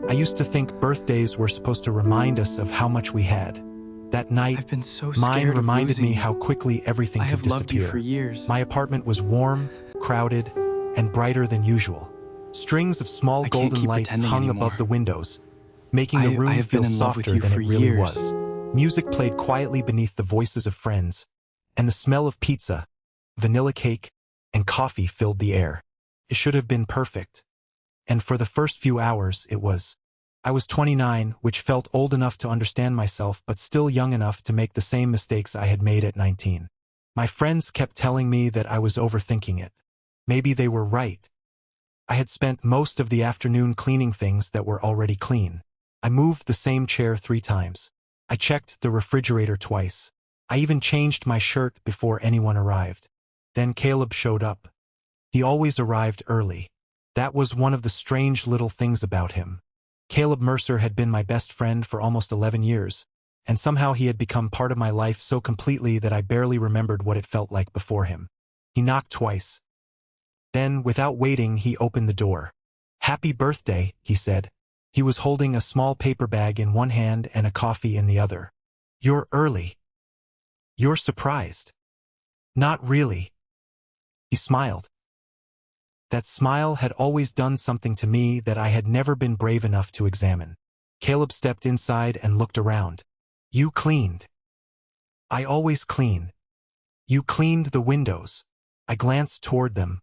I used to think birthdays were supposed to remind us of how much we had. That night, I've been so mine scared of reminded me losing how you. quickly everything I could have loved you disappear. for years. My apartment was warm, crowded, and brighter than usual. Strings of small I can't golden keep lights pretending hung anymore. above the windows, making the I room have feel been in love with softer you than for it really years. was. Music played quietly beneath the voices of friends, and the smell of pizza, vanilla cake, and coffee filled the air. It should have been perfect. And for the first few hours, it was. I was 29, which felt old enough to understand myself but still young enough to make the same mistakes I had made at 19. My friends kept telling me that I was overthinking it. Maybe they were right. I had spent most of the afternoon cleaning things that were already clean. I moved the same chair 3 times. I checked the refrigerator twice. I even changed my shirt before anyone arrived. Then Caleb showed up. He always arrived early. That was one of the strange little things about him. Caleb Mercer had been my best friend for almost 11 years, and somehow he had become part of my life so completely that I barely remembered what it felt like before him. He knocked twice. Then, without waiting, he opened the door. "Happy birthday," he said. He was holding a small paper bag in one hand and a coffee in the other. "You're early." "You're surprised." "Not really." He smiled. That smile had always done something to me that I had never been brave enough to examine. Caleb stepped inside and looked around. "You cleaned." "I always clean." "You cleaned the windows." I glanced toward them.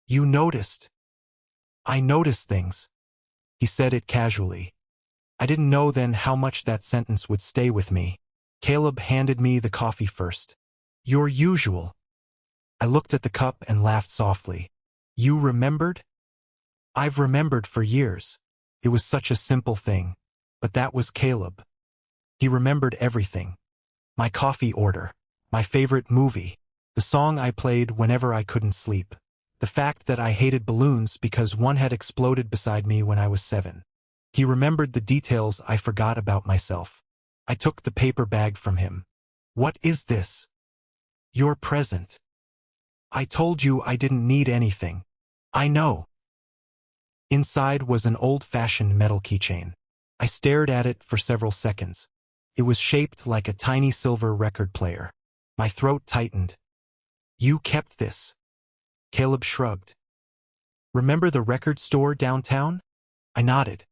"You noticed." "I noticed things." He said it casually. I didn't know then how much that sentence would stay with me. Caleb handed me the coffee first. "Your usual." I looked at the cup and laughed softly. "You remembered?" "I've remembered for years." It was such a simple thing. But that was Caleb. He remembered everything. My coffee order. My favorite movie. The song I played whenever I couldn't sleep. The fact that I hated balloons because one had exploded beside me when I was 7. He remembered the details I forgot about myself. I took the paper bag from him. "What is this?" "Your present." "I told you I didn't need anything." "I know." Inside was an old-fashioned metal keychain. I stared at it for several seconds. It was shaped like a tiny silver record player. My throat tightened. "You kept this?" Caleb shrugged. "Remember the record store downtown?" I nodded.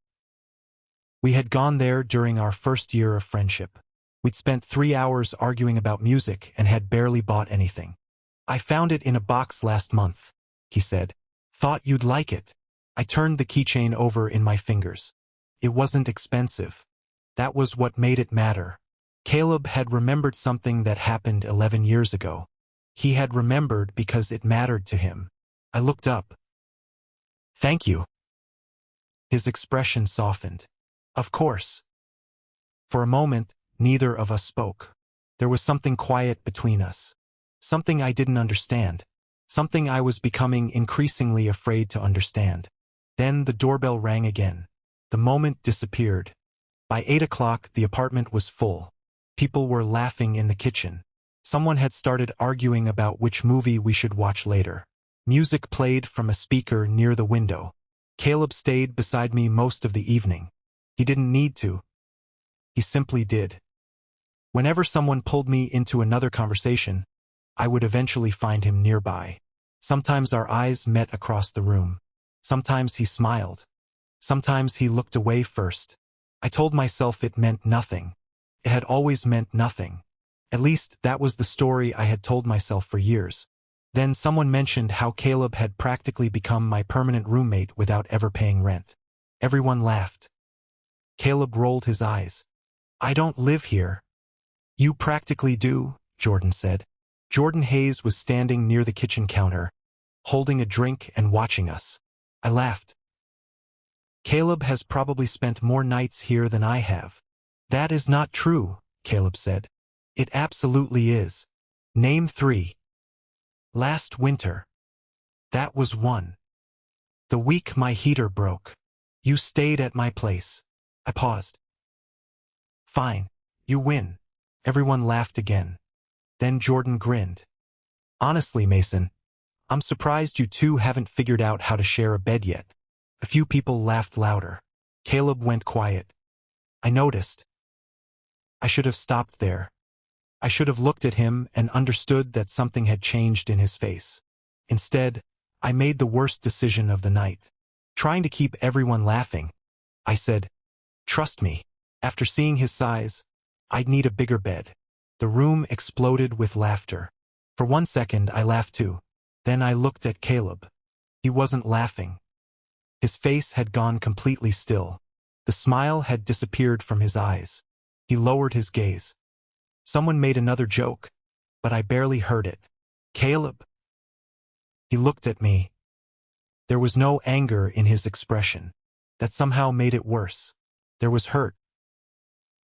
We had gone there during our first year of friendship. We'd spent 3 hours arguing about music and had barely bought anything. "I found it in a box last month," he said. "Thought you'd like it." I turned the keychain over in my fingers. It wasn't expensive. That was what made it matter. Caleb had remembered something that happened 11 years ago. He had remembered because it mattered to him. I looked up. "Thank you." His expression softened. "Of course." For a moment, neither of us spoke. There was something quiet between us. Something I didn't understand. Something I was becoming increasingly afraid to understand. Then the doorbell rang again. The moment disappeared. By 8 o'clock, the apartment was full. People were laughing in the kitchen. Someone had started arguing about which movie we should watch later. Music played from a speaker near the window. Caleb stayed beside me most of the evening. He didn't need to. He simply did. Whenever someone pulled me into another conversation, I would eventually find him nearby. Sometimes our eyes met across the room. Sometimes he smiled. Sometimes he looked away first. I told myself it meant nothing. It had always meant nothing. At least that was the story I had told myself for years. Then someone mentioned how Caleb had practically become my permanent roommate without ever paying rent. Everyone laughed. Caleb rolled his eyes. "I don't live here." "You practically do," Jordan said. Jordan Hayes was standing near the kitchen counter, holding a drink and watching us. I laughed. "Caleb has probably spent more nights here than I have." "That is not true," Caleb said. "It absolutely is." "Name 3. "Last winter." "That was 1. "The week my heater broke." "You stayed at my place." I paused. "Fine. You win." Everyone laughed again. Then Jordan grinned. "Honestly, Mason, I'm surprised you two haven't figured out how to share a bed yet." A few people laughed louder. Caleb went quiet. I noticed. I should have stopped there. I should have looked at him and understood that something had changed in his face. Instead, I made the worst decision of the night. Trying to keep everyone laughing, I said, "Trust me." After seeing his size, I'd need a bigger bed. The room exploded with laughter. For 1 second I laughed too. Then I looked at Caleb. He wasn't laughing. His face had gone completely still. The smile had disappeared from his eyes. He lowered his gaze. Someone made another joke, but I barely heard it. "Caleb?" He looked at me. There was no anger in his expression. That somehow made it worse. There was hurt.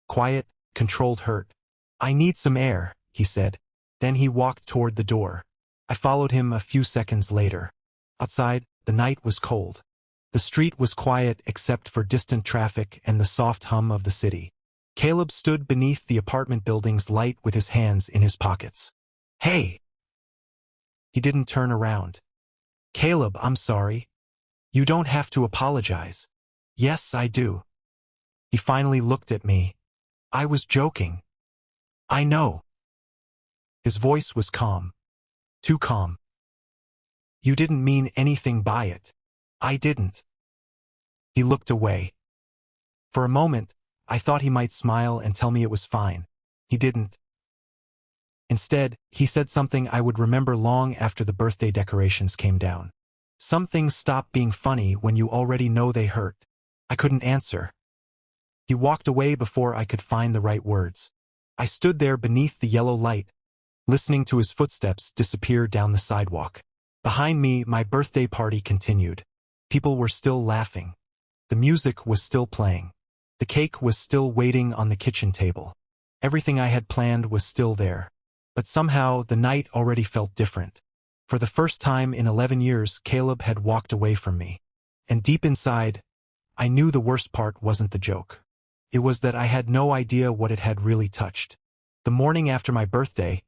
Quiet, controlled hurt. "I need some air," he said. Then he walked toward the door. I followed him a few seconds later. Outside, the night was cold. The street was quiet except for distant traffic and the soft hum of the city. Caleb stood beneath the apartment building's light with his hands in his pockets. "Hey!" He didn't turn around. "Caleb, I'm sorry." "You don't have to apologize." "Yes, I do." He finally looked at me. "I was joking." "I know." His voice was calm. Too calm. "You didn't mean anything by it." "I didn't." He looked away. For a moment, I thought he might smile and tell me it was fine. He didn't. Instead, he said something I would remember long after the birthday decorations came down. "Some things stop being funny when you already know they hurt." I couldn't answer. He walked away before I could find the right words. I stood there beneath the yellow light, listening to his footsteps disappear down the sidewalk. Behind me, my birthday party continued. People were still laughing. The music was still playing. The cake was still waiting on the kitchen table. Everything I had planned was still there. But somehow, the night already felt different. For the first time in 11 years, Caleb had walked away from me. And deep inside, I knew the worst part wasn't the joke. It was that I had no idea what it had really touched. The morning after my birthday,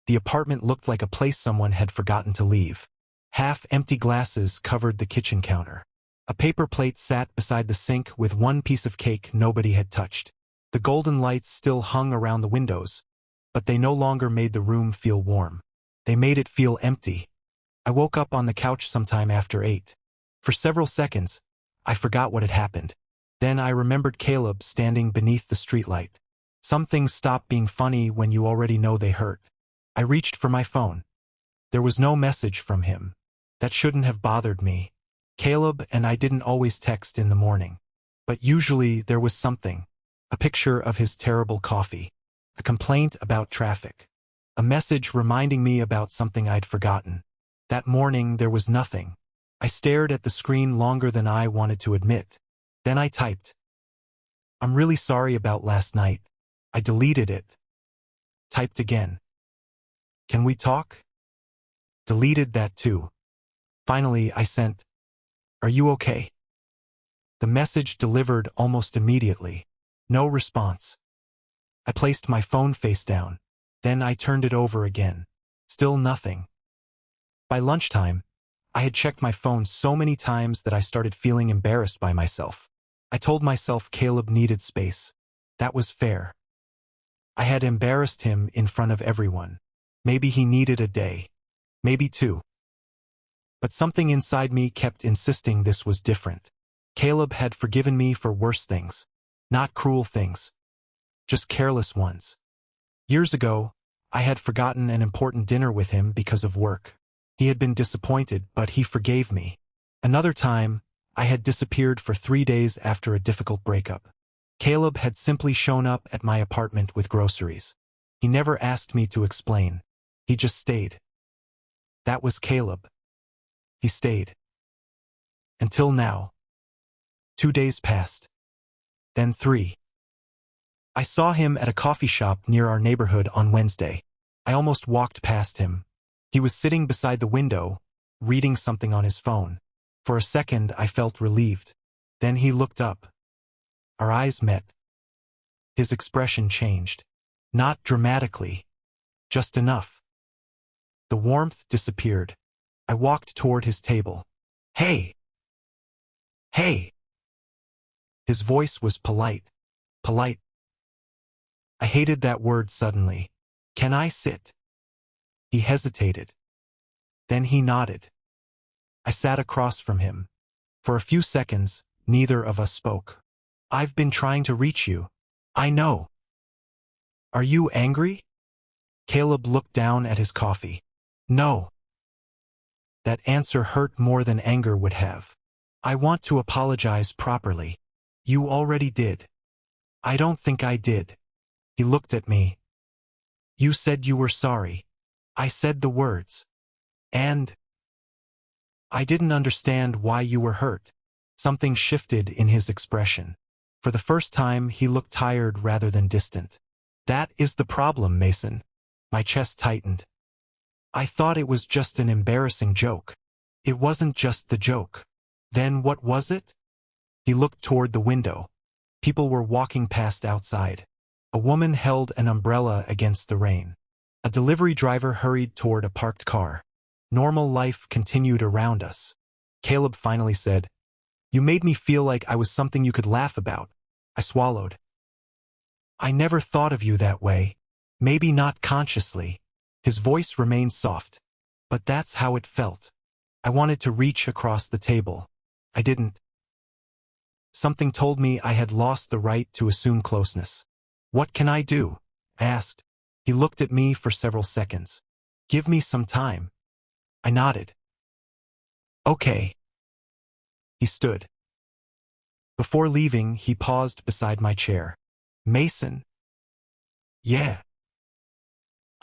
the apartment looked like a place someone had forgotten to leave. Half-empty glasses covered the kitchen counter. A paper plate sat beside the sink with one piece of cake nobody had touched. The golden lights still hung around the windows, but they no longer made the room feel warm. They made it feel empty. I woke up on the couch sometime after 8. For several seconds, I forgot what had happened. Then I remembered Caleb standing beneath the streetlight. Some things stop being funny when you already know they hurt. I reached for my phone. There was no message from him. That shouldn't have bothered me. Caleb and I didn't always text in the morning. But usually there was something. A picture of his terrible coffee. A complaint about traffic. A message reminding me about something I'd forgotten. That morning there was nothing. I stared at the screen longer than I wanted to admit. Then I typed. "I'm really sorry about last night. I deleted it." Typed again. "Can we talk?" Deleted that too. Finally, I sent, "Are you okay?" The message delivered almost immediately. No response. I placed my phone face down. Then I turned it over again. Still nothing. By lunchtime, I had checked my phone so many times that I started feeling embarrassed by myself. I told myself Caleb needed space. That was fair. I had embarrassed him in front of everyone. Maybe he needed a day. Maybe 2. But something inside me kept insisting this was different. Caleb had forgiven me for worse things. Not cruel things. Just careless ones. Years ago, I had forgotten an important dinner with him because of work. He had been disappointed, but he forgave me. Another time, I had disappeared for 3 days after a difficult breakup. Caleb had simply shown up at my apartment with groceries. He never asked me to explain. He just stayed. That was Caleb. He stayed. Until now. 2 days passed. Then 3. I saw him at a coffee shop near our neighborhood on Wednesday. I almost walked past him. He was sitting beside the window, reading something on his phone. For a second, I felt relieved. Then he looked up. Our eyes met. His expression changed. Not dramatically. Just enough. The warmth disappeared. I walked toward his table. "Hey! Hey!" His voice was polite. Polite. I hated that word suddenly. Can I sit? He hesitated. Then he nodded. I sat across from him. For a few seconds, neither of us spoke. I've been trying to reach you. I know. Are you angry? Caleb looked down at his coffee. No. That answer hurt more than anger would have. I want to apologize properly. You already did. I don't think I did. He looked at me. You said you were sorry. I said the words. And I didn't understand why you were hurt. Something shifted in his expression. For the first time, he looked tired rather than distant. That is the problem, Mason. My chest tightened. I thought it was just an embarrassing joke. It wasn't just the joke. Then what was it? He looked toward the window. People were walking past outside. A woman held an umbrella against the rain. A delivery driver hurried toward a parked car. Normal life continued around us. Caleb finally said, You made me feel like I was something you could laugh about. I swallowed. I never thought of you that way. Maybe not consciously. His voice remained soft. But that's how it felt. I wanted to reach across the table. I didn't. Something told me I had lost the right to assume closeness. What can I do? I asked. He looked at me for several seconds. Give me some time. I nodded. Okay. He stood. Before leaving, he paused beside my chair. Mason. Yeah.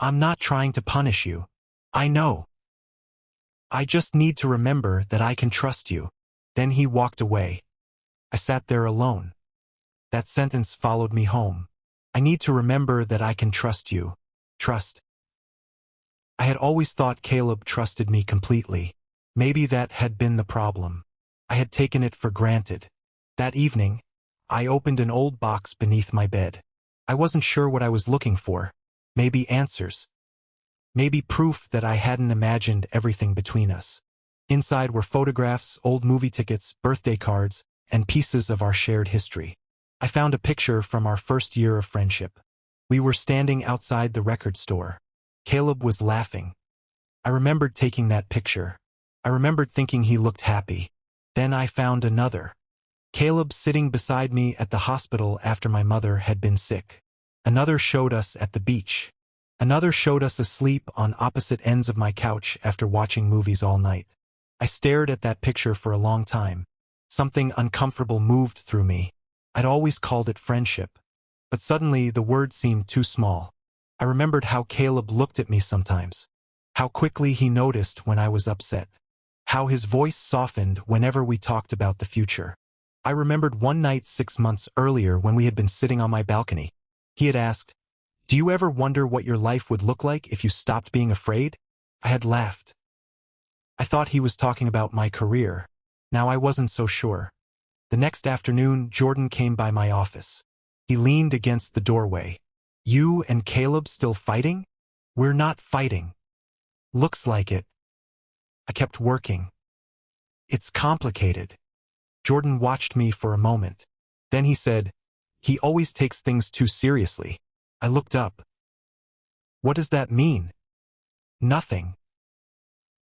I'm not trying to punish you. I know. I just need to remember that I can trust you. Then he walked away. I sat there alone. That sentence followed me home. I need to remember that I can trust you. Trust. I had always thought Caleb trusted me completely. Maybe that had been the problem. I had taken it for granted. That evening, I opened an old box beneath my bed. I wasn't sure what I was looking for. Maybe answers. Maybe proof that I hadn't imagined everything between us. Inside were photographs, old movie tickets, birthday cards, and pieces of our shared history. I found a picture from our first year of friendship. We were standing outside the record store. Caleb was laughing. I remembered taking that picture. I remembered thinking he looked happy. Then I found another. Caleb sitting beside me at the hospital after my mother had been sick. Another showed us at the beach. Another showed us asleep on opposite ends of my couch after watching movies all night. I stared at that picture for a long time. Something uncomfortable moved through me. I'd always called it friendship. But suddenly the word seemed too small. I remembered how Caleb looked at me sometimes. How quickly he noticed when I was upset. How his voice softened whenever we talked about the future. I remembered one night 6 months earlier when we had been sitting on my balcony. He had asked, Do you ever wonder what your life would look like if you stopped being afraid? I had laughed. I thought he was talking about my career. Now I wasn't so sure. The next afternoon, Jordan came by my office. He leaned against the doorway. You and Caleb still fighting? We're not fighting. Looks like it. I kept working. It's complicated. Jordan watched me for a moment. Then he said, He always takes things too seriously. I looked up. What does that mean? Nothing.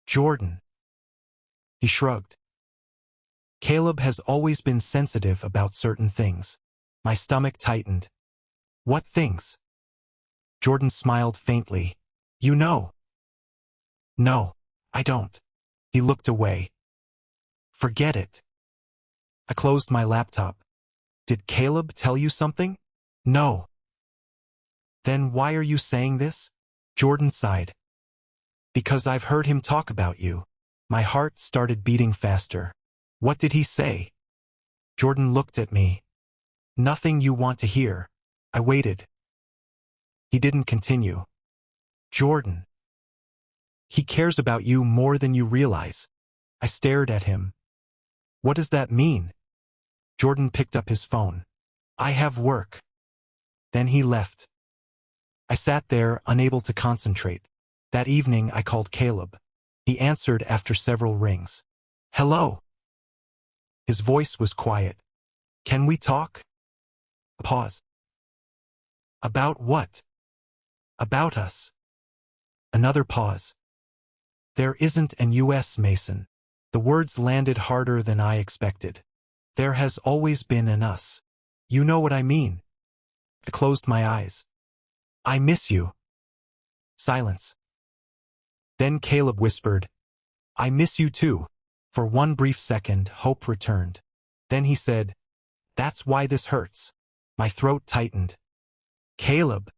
Jordan. He shrugged. Caleb has always been sensitive about certain things. My stomach tightened. What things? Jordan smiled faintly. You know. No, I don't. He looked away. Forget it. I closed my laptop. Did Caleb tell you something? No. Then why are you saying this? Jordan sighed. Because I've heard him talk about you. My heart started beating faster. What did he say? Jordan looked at me. Nothing you want to hear. I waited. He didn't continue. Jordan. He cares about you more than you realize. I stared at him. What does that mean? Jordan picked up his phone. I have work. Then he left. I sat there, unable to concentrate. That evening I called Caleb. He answered after several rings. Hello. His voice was quiet. Can we talk? A pause. About what? About us. Another pause. There isn't an US, Mason. The words landed harder than I expected. There has always been an us. You know what I mean. I closed my eyes. I miss you. Silence. Then Caleb whispered, I miss you too. For one brief second, hope returned. Then he said, That's why this hurts. My throat tightened. Caleb.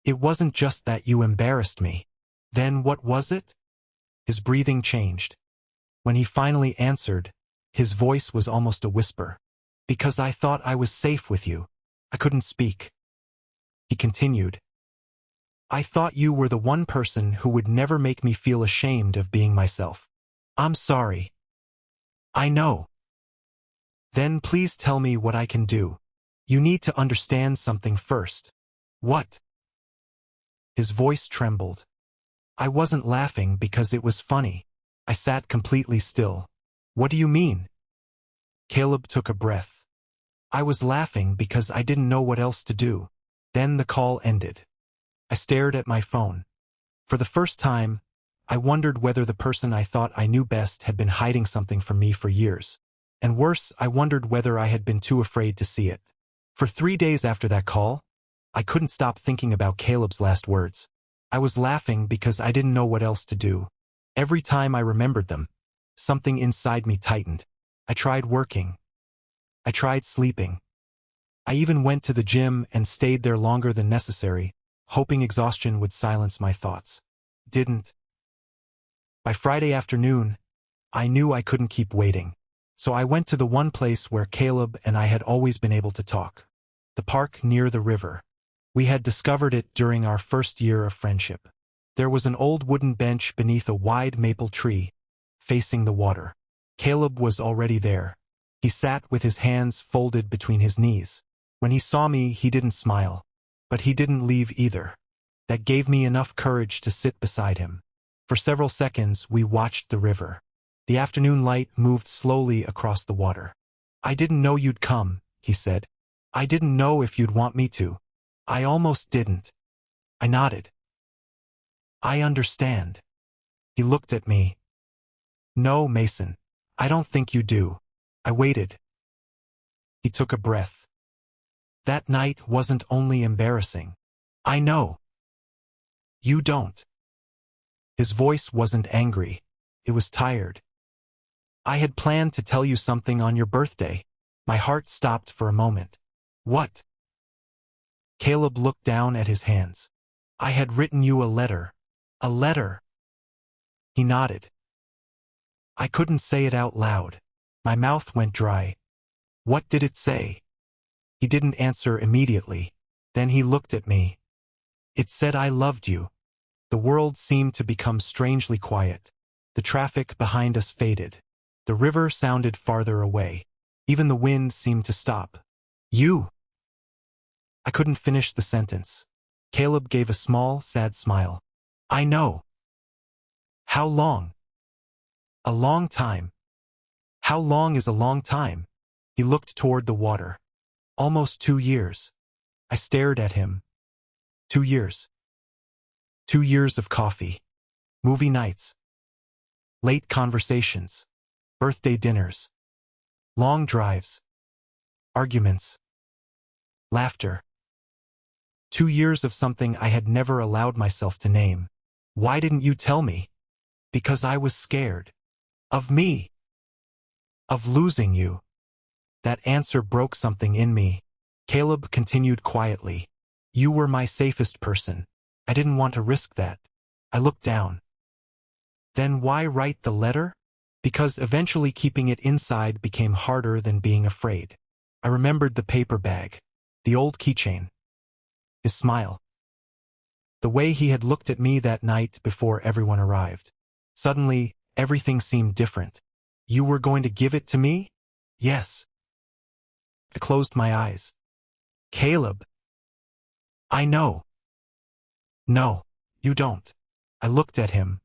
It wasn't just that you embarrassed me. Then what was it? His breathing changed. When he finally answered, his voice was almost a whisper. Because I thought I was safe with you. I couldn't speak. He continued. I thought you were the one person who would never make me feel ashamed of being myself. I'm sorry. I know. Then please tell me what I can do. You need to understand something first. What? His voice trembled. I wasn't laughing because it was funny. I sat completely still. What do you mean? Caleb took a breath. I was laughing because I didn't know what else to do. Then the call ended. I stared at my phone. For the first time, I wondered whether the person I thought I knew best had been hiding something from me for years. And worse, I wondered whether I had been too afraid to see it. For 3 days after that call, I couldn't stop thinking about Caleb's last words. I was laughing because I didn't know what else to do. Every time I remembered them, something inside me tightened. I tried working. I tried sleeping. I even went to the gym and stayed there longer than necessary, hoping exhaustion would silence my thoughts. Didn't. By Friday afternoon, I knew I couldn't keep waiting. So I went to the one place where Caleb and I had always been able to talk. The park near the river. We had discovered it during our first year of friendship. There was an old wooden bench beneath a wide maple tree, facing the water. Caleb was already there. He sat with his hands folded between his knees. When he saw me, he didn't smile. But he didn't leave either. That gave me enough courage to sit beside him. For several seconds, we watched the river. The afternoon light moved slowly across the water. I didn't know you'd come, he said. I didn't know if you'd want me to. I almost didn't. I nodded. I understand. He looked at me. No, Mason. I don't think you do. I waited. He took a breath. That night wasn't only embarrassing. I know. You don't. His voice wasn't angry. It was tired. I had planned to tell you something on your birthday. My heart stopped for a moment. What? Caleb looked down at his hands. I had written you a letter. A letter. He nodded. I couldn't say it out loud. My mouth went dry. What did it say? He didn't answer immediately. Then he looked at me. It said I loved you. The world seemed to become strangely quiet. The traffic behind us faded. The river sounded farther away. Even the wind seemed to stop. You. I couldn't finish the sentence. Caleb gave a small, sad smile. I know. How long? A long time. How long is a long time? He looked toward the water. Almost 2 years. I stared at him. 2 years. 2 years of coffee. Movie nights. Late conversations. Birthday dinners. Long drives. Arguments. Laughter. 2 years of something I had never allowed myself to name. Why didn't you tell me? Because I was scared. Of me. Of losing you. That answer broke something in me. Caleb continued quietly. You were my safest person. I didn't want to risk that. I looked down. Then why write the letter? Because eventually keeping it inside became harder than being afraid. I remembered the paper bag. The old keychain. His smile. The way he had looked at me that night before everyone arrived. Suddenly, everything seemed different. You were going to give it to me? Yes. I closed my eyes. Caleb. I know. No, you don't. I looked at him.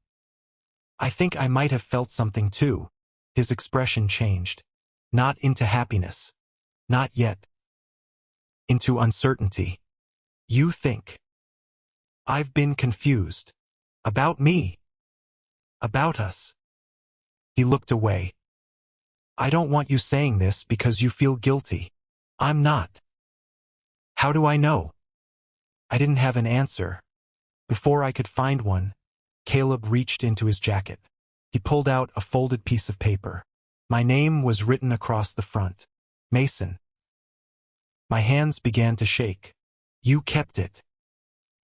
I think I might have felt something too. His expression changed. Not into happiness. Not yet. Into uncertainty. You think. I've been confused. About me. About us. He looked away. I don't want you saying this because you feel guilty. I'm not. How do I know? I didn't have an answer. Before I could find one, Caleb reached into his jacket. He pulled out a folded piece of paper. My name was written across the front. Mason. My hands began to shake. You kept it.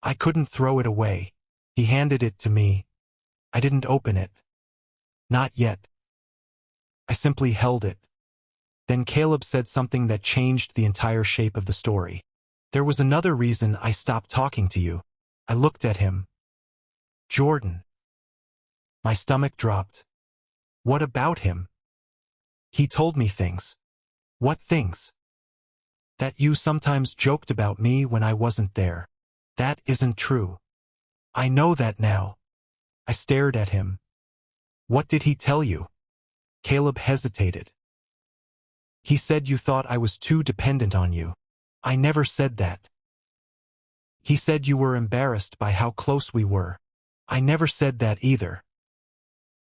I couldn't throw it away. He handed it to me. I didn't open it. Not yet. I simply held it. Then Caleb said something that changed the entire shape of the story. There was another reason I stopped talking to you. I looked at him. Jordan. My stomach dropped. What about him? He told me things. What things? That you sometimes joked about me when I wasn't there. That isn't true. I know that now. I stared at him. What did he tell you? Caleb hesitated. He said you thought I was too dependent on you. I never said that. He said you were embarrassed by how close we were. I never said that either.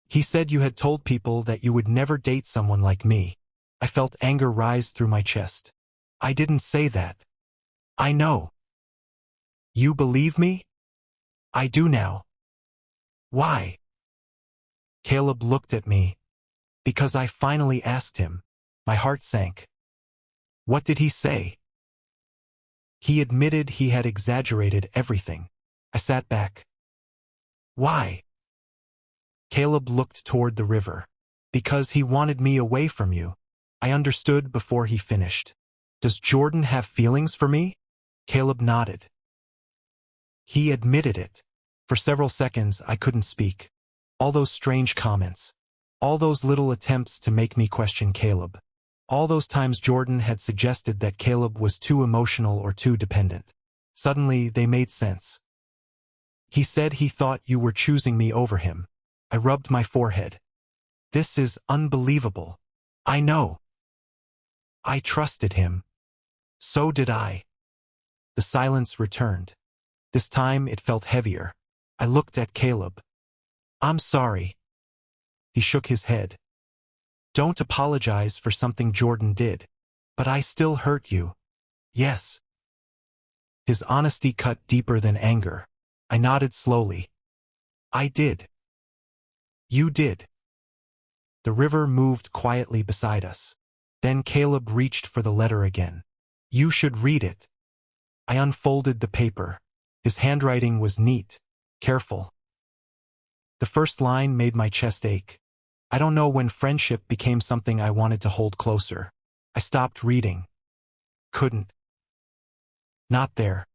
He said you had told people that you would never date someone like me. I felt anger rise through my chest. I didn't say that. I know. You believe me? I do now. Why? Caleb looked at me. Because I finally asked him. My heart sank. What did he say? He admitted he had exaggerated everything. I sat back. Why? Caleb looked toward the river. Because he wanted me away from you. I understood before he finished. Does Jordan have feelings for me? Caleb nodded. He admitted it. For several seconds I couldn't speak. All those strange comments. All those little attempts to make me question Caleb. All those times Jordan had suggested that Caleb was too emotional or too dependent. Suddenly they made sense. He said he thought you were choosing me over him. I rubbed my forehead. This is unbelievable. I know. I trusted him. So did I. The silence returned. This time it felt heavier. I looked at Caleb. I'm sorry. He shook his head. Don't apologize for something Jordan did. But I still hurt you. Yes. His honesty cut deeper than anger. I nodded slowly. I did. You did. The river moved quietly beside us. Then Caleb reached for the letter again. You should read it. I unfolded the paper. His handwriting was neat, careful. The first line made my chest ache. I don't know when friendship became something I wanted to hold closer. I stopped reading. Couldn't. Not there.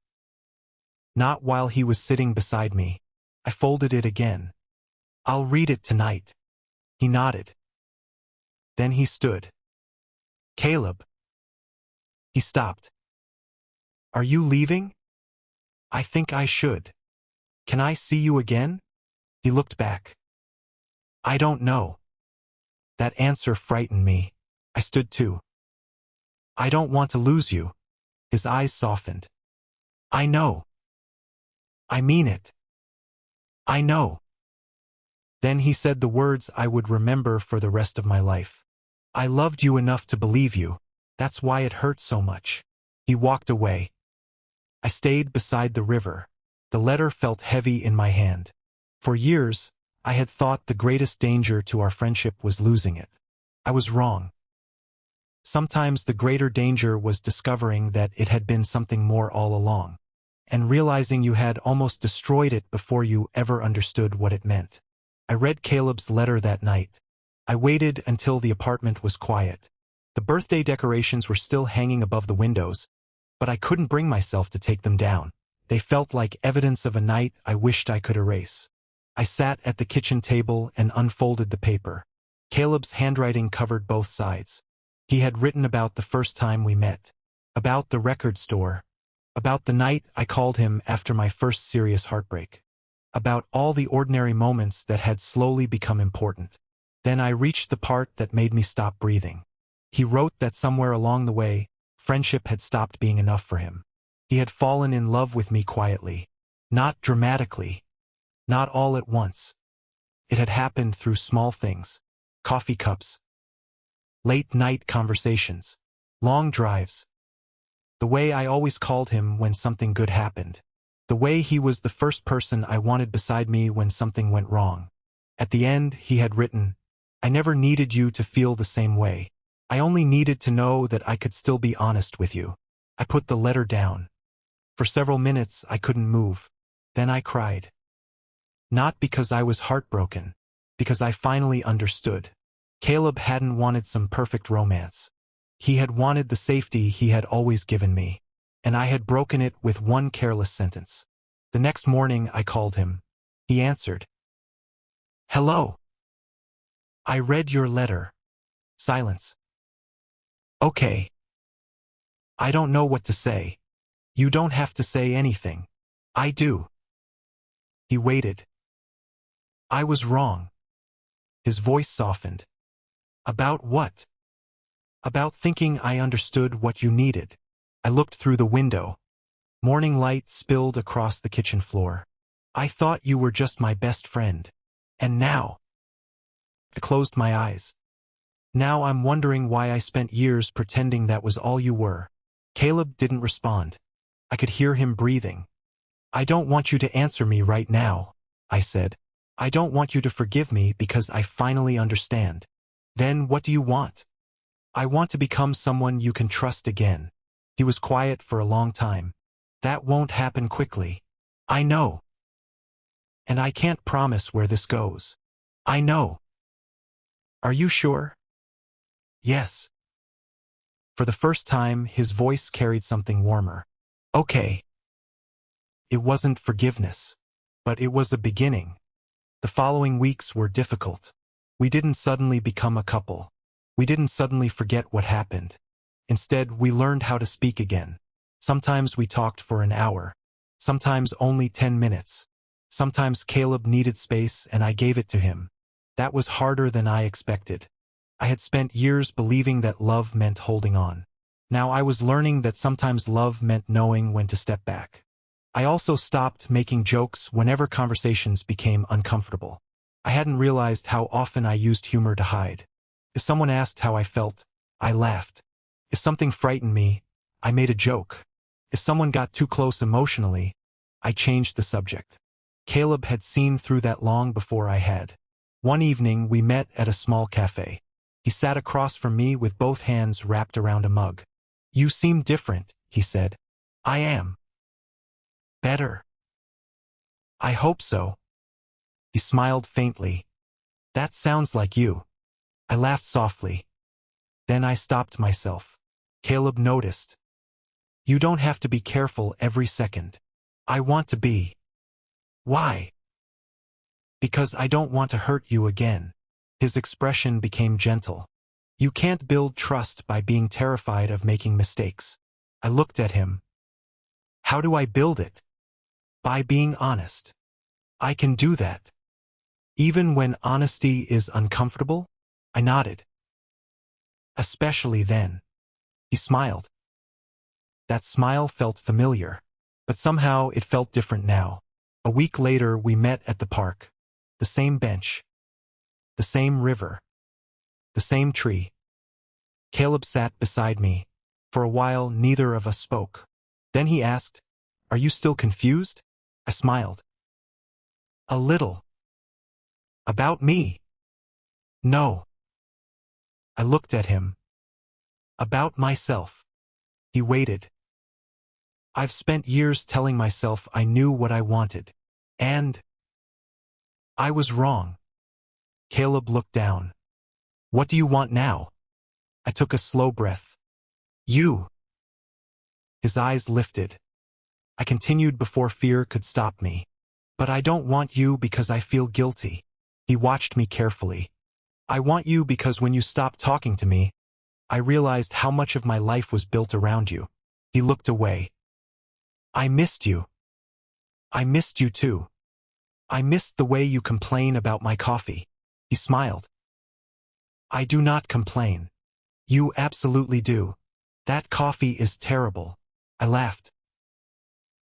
Not while he was sitting beside me. I folded it again. I'll read it tonight. He nodded. Then he stood. Caleb. He stopped. Are you leaving? I think I should. Can I see you again? He looked back. I don't know. That answer frightened me. I stood too. I don't want to lose you. His eyes softened. I know. I mean it. I know. Then he said the words I would remember for the rest of my life. I loved you enough to believe you. That's why it hurt so much. He walked away. I stayed beside the river. The letter felt heavy in my hand. For years, I had thought the greatest danger to our friendship was losing it. I was wrong. Sometimes the greater danger was discovering that it had been something more all along, and realizing you had almost destroyed it before you ever understood what it meant. I read Caleb's letter that night. I waited until the apartment was quiet. The birthday decorations were still hanging above the windows, but I couldn't bring myself to take them down. They felt like evidence of a night I wished I could erase. I sat at the kitchen table and unfolded the paper. Caleb's handwriting covered both sides. He had written about the first time we met, about the record store, about the night I called him after my first serious heartbreak, about all the ordinary moments that had slowly become important. Then I reached the part that made me stop breathing. He wrote that somewhere along the way, friendship had stopped being enough for him. He had fallen in love with me quietly. Not dramatically. Not all at once. It had happened through small things. Coffee cups. Late-night conversations. Long drives. The way I always called him when something good happened. The way he was the first person I wanted beside me when something went wrong. At the end, he had written, "I never needed you to feel the same way. I only needed to know that I could still be honest with you." I put the letter down. For several minutes, I couldn't move. Then I cried. Not because I was heartbroken, because I finally understood. Caleb hadn't wanted some perfect romance. He had wanted the safety he had always given me, and I had broken it with one careless sentence. The next morning, I called him. He answered. "Hello. I read your letter." Silence. "Okay. I don't know what to say." "You don't have to say anything." "I do." He waited. "I was wrong." His voice softened. "About what?" "About thinking I understood what you needed." I looked through the window. Morning light spilled across the kitchen floor. "I thought you were just my best friend. And now—" I closed my eyes. "Now I'm wondering why I spent years pretending that was all you were." Caleb didn't respond. I could hear him breathing. "I don't want you to answer me right now," I said. "I don't want you to forgive me because I finally understand." "Then what do you want?" "I want to become someone you can trust again." He was quiet for a long time. "That won't happen quickly." "I know. And I can't promise where this goes." "I know." "Are you sure?" "Yes." For the first time, his voice carried something warmer. "Okay." It wasn't forgiveness. But it was a beginning. The following weeks were difficult. We didn't suddenly become a couple. We didn't suddenly forget what happened. Instead, we learned how to speak again. Sometimes we talked for an hour. Sometimes only 10 minutes. Sometimes Caleb needed space and I gave it to him. That was harder than I expected. I had spent years believing that love meant holding on. Now I was learning that sometimes love meant knowing when to step back. I also stopped making jokes whenever conversations became uncomfortable. I hadn't realized how often I used humor to hide. If someone asked how I felt, I laughed. If something frightened me, I made a joke. If someone got too close emotionally, I changed the subject. Caleb had seen through that long before I had. One evening, we met at a small cafe. He sat across from me with both hands wrapped around a mug. "You seem different," he said. "I am. Better." "I hope so." He smiled faintly. "That sounds like you." I laughed softly. Then I stopped myself. Caleb noticed. "You don't have to be careful every second." "I want to be." "Why?" "Because I don't want to hurt you again." His expression became gentle. "You can't build trust by being terrified of making mistakes." I looked at him. "How do I build it?" "By being honest." "I can do that." "Even when honesty is uncomfortable?" I nodded. "Especially then." He smiled. That smile felt familiar, but somehow it felt different now. A week later, we met at the park. The same bench. The same river. The same tree. Caleb sat beside me. For a while, neither of us spoke. Then he asked, "Are you still confused?" I smiled. "A little." "About me?" "No." I looked at him. "About myself." He waited. "I've spent years telling myself I knew what I wanted. And I was wrong." Caleb looked down. "What do you want now?" I took a slow breath. "You." His eyes lifted. I continued before fear could stop me. "But I don't want you because I feel guilty." He watched me carefully. "I want you because when you stopped talking to me, I realized how much of my life was built around you." He looked away. "I missed you." "I missed you too. I missed the way you complain about my coffee." He smiled. "I do not complain." You absolutely do. That coffee is terrible. I laughed.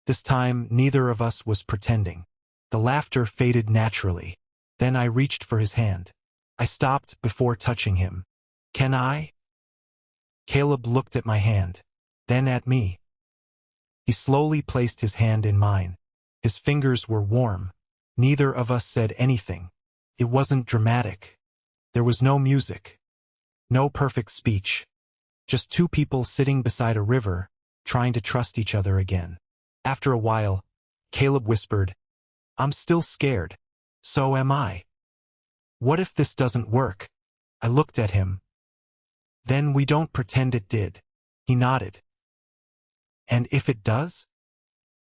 This time, neither of us was pretending. The laughter faded naturally. Then I reached for his hand. I stopped before touching him. Can I? Caleb looked at my hand, then at me. He slowly placed his hand in mine. His fingers were warm. Neither of us said anything. It wasn't dramatic. There was no music. No perfect speech. Just two people sitting beside a river, trying to trust each other again. After a while, Caleb whispered, "I'm still scared. So am I. What if this doesn't work?" I looked at him. "Then we don't pretend it did." He nodded. "And if it does?"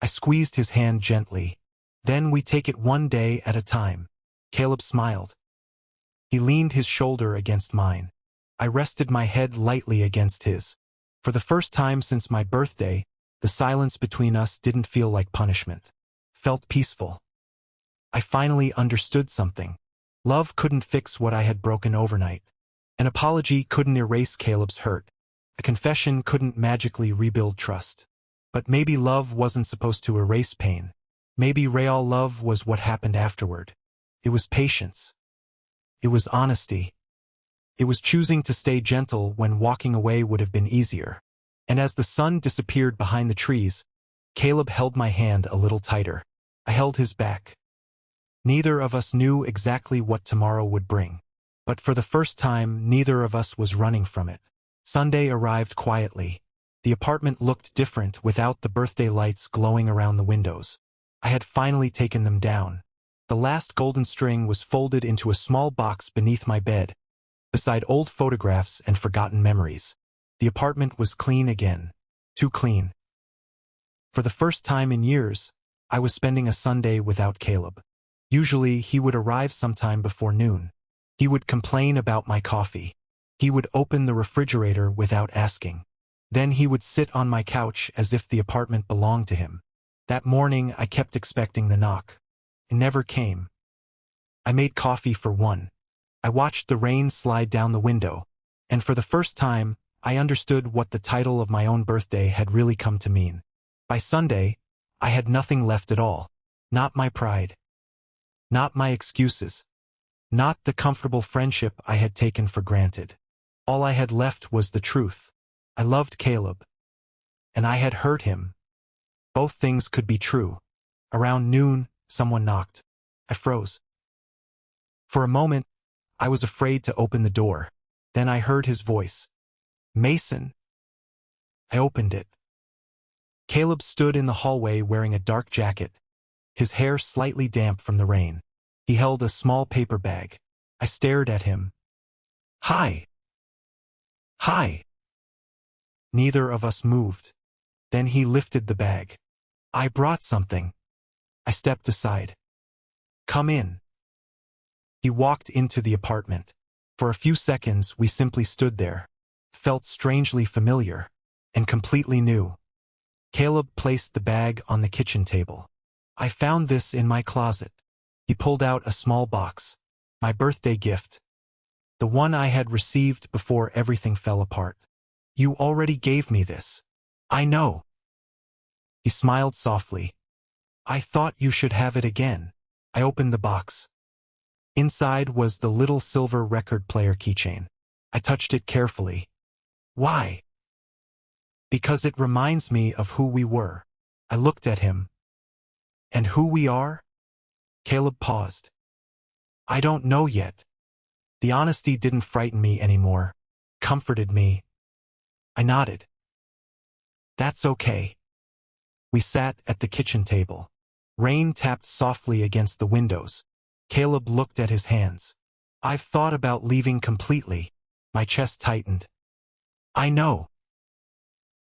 I squeezed his hand gently. "Then we take it one day at a time." Caleb smiled. He leaned his shoulder against mine. I rested my head lightly against his. For the first time since my birthday, the silence between us didn't feel like punishment. Felt peaceful. I finally understood something. Love couldn't fix what I had broken overnight. An apology couldn't erase Caleb's hurt. A confession couldn't magically rebuild trust. But maybe love wasn't supposed to erase pain. Maybe real love was what happened afterward. It was patience. It was honesty. It was choosing to stay gentle when walking away would have been easier. And as the sun disappeared behind the trees, Caleb held my hand a little tighter. I held his back. Neither of us knew exactly what tomorrow would bring. But for the first time, neither of us was running from it. Sunday arrived quietly. The apartment looked different without the birthday lights glowing around the windows. I had finally taken them down. The last golden string was folded into a small box beneath my bed, beside old photographs and forgotten memories. The apartment was clean again. Too clean. For the first time in years, I was spending a Sunday without Caleb. Usually, he would arrive sometime before noon. He would complain about my coffee. He would open the refrigerator without asking. Then he would sit on my couch as if the apartment belonged to him. That morning, I kept expecting the knock. It never came. I made coffee for one. I watched the rain slide down the window, and for the first time, I understood what the title of my own birthday had really come to mean. By Sunday, I had nothing left at all. Not my pride. Not my excuses. Not the comfortable friendship I had taken for granted. All I had left was the truth. I loved Caleb. And I had hurt him. Both things could be true. Around noon, someone knocked. I froze. For a moment, I was afraid to open the door. Then I heard his voice. "Mason." I opened it. Caleb stood in the hallway wearing a dark jacket, his hair slightly damp from the rain. He held a small paper bag. I stared at him. "Hi." "Hi." Neither of us moved. Then he lifted the bag. "I brought something." I stepped aside. "Come in." He walked into the apartment. For a few seconds, we simply stood there. Felt strangely familiar. And completely new. Caleb placed the bag on the kitchen table. "I found this in my closet." He pulled out a small box. My birthday gift. The one I had received before everything fell apart. "You already gave me this." "I know." He smiled softly. "I thought you should have it again." I opened the box. Inside was the little silver record player keychain. I touched it carefully. "Why?" "Because it reminds me of who we were." I looked at him. "And who we are?" Caleb paused. "I don't know yet." The honesty didn't frighten me anymore. Comforted me. I nodded. "That's okay." We sat at the kitchen table. Rain tapped softly against the windows. Caleb looked at his hands. "I've thought about leaving completely." My chest tightened. "I know.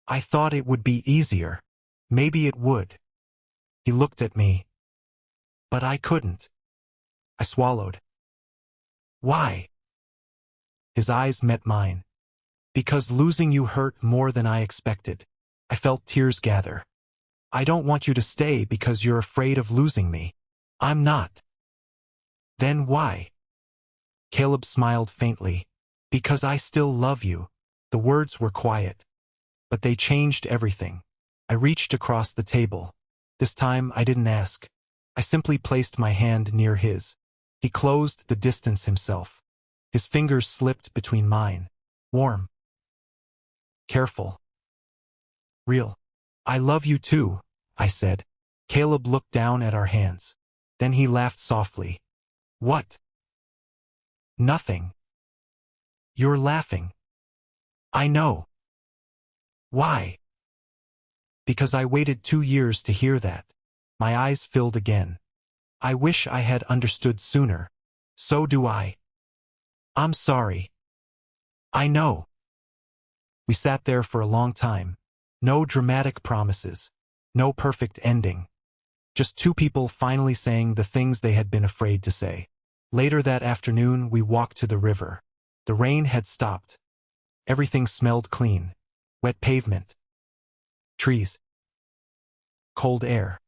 I thought it would be easier. Maybe it would." He looked at me. "But I couldn't." I swallowed. "Why?" His eyes met mine. "Because losing you hurt more than I expected." I felt tears gather. "I don't want you to stay because you're afraid of losing me." "I'm not." "Then why?" Caleb smiled faintly. "Because I still love you." The words were quiet, but they changed everything. I reached across the table. This time I didn't ask. I simply placed my hand near his. He closed the distance himself. His fingers slipped between mine. Warm. Careful. Real. I love you too, I said. Caleb looked down at our hands. Then he laughed softly. What? Nothing. You're laughing. I know. Why? Because I waited 2 years to hear that. My eyes filled again. I wish I had understood sooner. So do I. I'm sorry. I know. We sat there for a long time. No dramatic promises. No perfect ending. Just two people finally saying the things they had been afraid to say. Later that afternoon, we walked to the river. The rain had stopped. Everything smelled clean. Wet pavement. Trees. Cold air.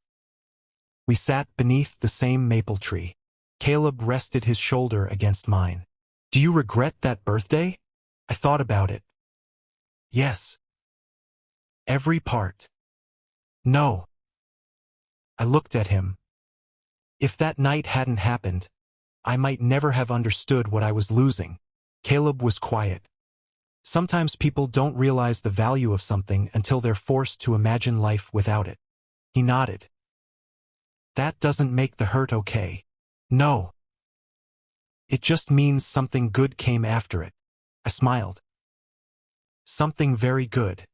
We sat beneath the same maple tree. Caleb rested his shoulder against mine. Do you regret that birthday? I thought about it. Yes. Every part. No. I looked at him. If that night hadn't happened, I might never have understood what I was losing. Caleb was quiet. Sometimes people don't realize the value of something until they're forced to imagine life without it. He nodded. That doesn't make the hurt okay. No. It just means something good came after it. I smiled. Something very good.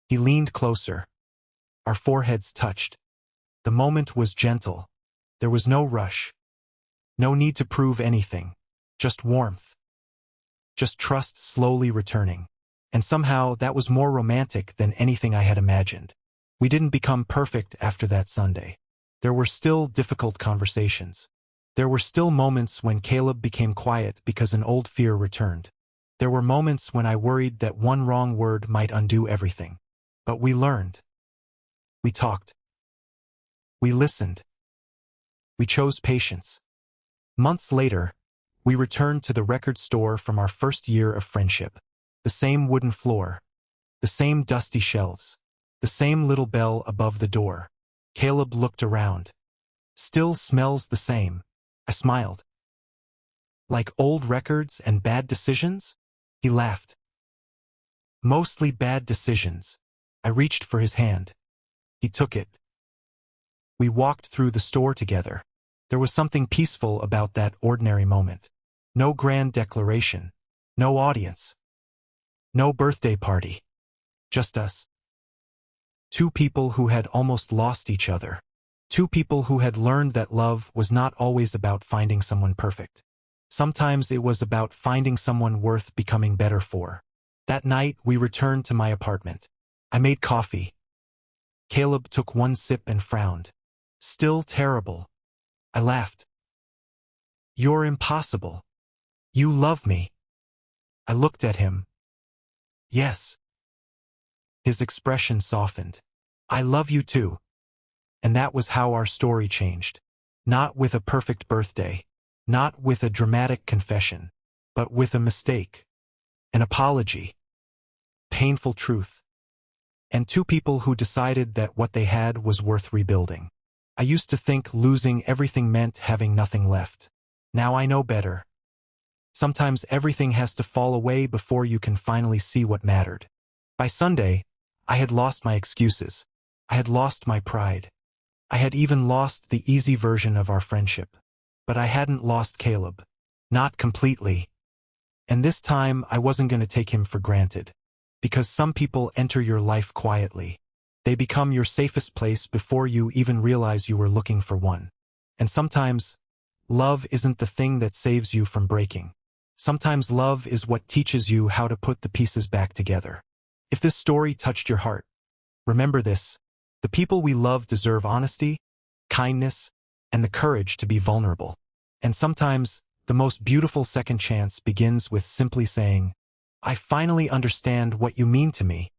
He leaned closer. Our foreheads touched. The moment was gentle. There was no rush. No need to prove anything. Just warmth. Just trust slowly returning. And somehow that was more romantic than anything I had imagined. We didn't become perfect after that Sunday. There were still difficult conversations. There were still moments when Caleb became quiet because an old fear returned. There were moments when I worried that one wrong word might undo everything. But we learned. We talked. We listened. We chose patience. Months later, we returned to the record store from our first year of friendship. The same wooden floor. The same dusty shelves. The same little bell above the door. Caleb looked around. Still smells the same. I smiled. Like old records and bad decisions? He laughed. Mostly bad decisions. I reached for his hand. He took it. We walked through the store together. There was something peaceful about that ordinary moment. No grand declaration. No audience. No birthday party. Just us. Two people who had almost lost each other. Two people who had learned that love was not always about finding someone perfect. Sometimes it was about finding someone worth becoming better for. That night, we returned to my apartment. I made coffee. Caleb took one sip and frowned. Still terrible. I laughed. You're impossible. You love me. I looked at him. Yes. His expression softened. I love you too. And that was how our story changed. Not with a perfect birthday. Not with a dramatic confession. But with a mistake. An apology. Painful truth. And two people who decided that what they had was worth rebuilding. I used to think losing everything meant having nothing left. Now I know better. Sometimes everything has to fall away before you can finally see what mattered. By Sunday, I had lost my excuses. I had lost my pride. I had even lost the easy version of our friendship. But I hadn't lost Caleb. Not completely. And this time I wasn't going to take him for granted. Because some people enter your life quietly. They become your safest place before you even realize you were looking for one. And sometimes, love isn't the thing that saves you from breaking. Sometimes love is what teaches you how to put the pieces back together. If this story touched your heart, remember this: the people we love deserve honesty, kindness, and the courage to be vulnerable. And sometimes, the most beautiful second chance begins with simply saying, I finally understand what you mean to me.